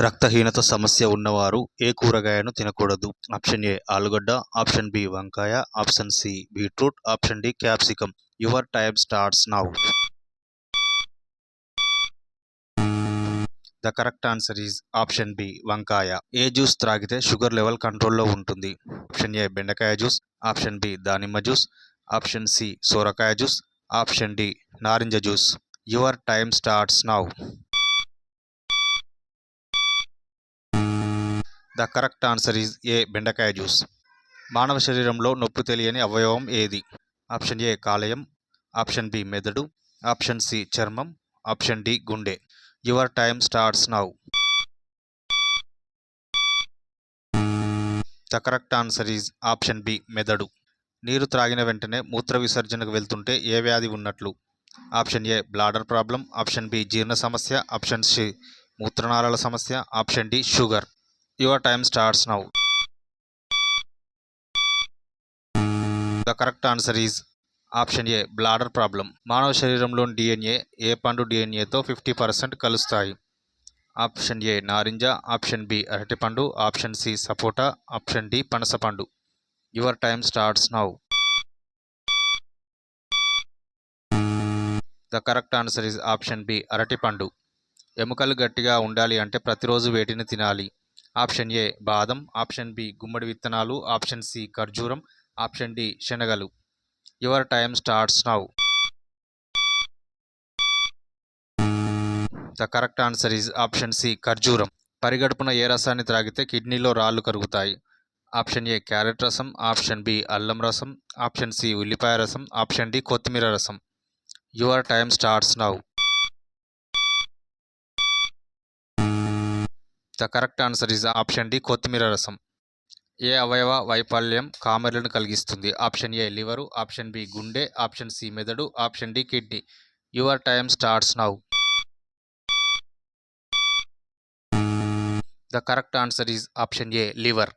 రక్తహీనత సమస్య ఉన్నవారు ఏ కూరగాయను తినకూడదు? ఆప్షన్ ఏ ఆలుగడ్డ, ఆప్షన్ బి వంకాయ, option C beetroot, option D capsicum. Your time starts now. The correct answer is option B వంకాయ. ఏ జ్యూస్ త్రాగితే షుగర్ లెవెల్ కంట్రోల్లో ఉంటుంది? ఆప్షన్ ఏ బెండకాయ జ్యూస్, ఆప్షన్ బి దానిమ్మ జ్యూస్, ఆప్షన్ సి సోరకాయ జ్యూస్, ఆప్షన్ డి నారింజ juice. Your time starts now. The correct answer is A బెండకాయ జ్యూస్. మానవ శరీరంలో నొప్పి తెలియని అవయవం ఏది? ఆప్షన్ ఏ కాలేయం, ఆప్షన్ బి మెదడు, ఆప్షన్ సి చర్మం, ఆప్షన్ డి గుండె. Your time starts now. The correct answer is option B మెదడు. నీరు త్రాగిన వెంటనే మూత్ర విసర్జనకు వెళ్తుంటే ఏ వ్యాధి ఉన్నట్లు? Option A bladder problem, option B జీర్ణ సమస్య, ఆప్షన్ సి మూత్రనాళాల సమస్య, option D sugar. Your time starts now. The correct answer is option A bladder problem. మానవ శరీరంలోని డిఎన్ఏ ఏ పండు డిఎన్ఏతో 50% కలుస్తాయి? ఆప్షన్ ఏ నారింజ, ఆప్షన్ బి అరటిపండు, ఆప్షన్ సి సపోటా, ఆప్షన్ డి పనసపండు. Your time starts now. The correct answer is option B అరటిపండు. ఎముకలు గట్టిగా ఉండాలి అంటే ప్రతిరోజు వేటిని తినాలి? ఆప్షన్ ఏ బాదం, ఆప్షన్ బి గుమ్మడి విత్తనాలు, ఆప్షన్ సి ఖర్జూరం, ఆప్షన్ డి శనగలు. Your time starts now. The correct answer is option C ఖర్జూరం. పరిగడుపున ఏ రసాన్ని త్రాగితే కిడ్నీలో రాళ్లు కరుగుతాయి? ఆప్షన్ ఏ క్యారెట్ రసం, ఆప్షన్ బి అల్లం రసం, ఆప్షన్ సి ఉల్లిపాయ రసం, ఆప్షన్ డి కొత్తిమీర రసం. Your time starts now. The correct answer is option D కొత్తిమీర రసం. ఏ అవయవ వైఫల్యం కామెర్లను కలిగిస్తుంది? Option A liver, option B గుండె, ఆప్షన్ సి మెదడు, option D kidney. Your time starts now. The correct answer is option A liver.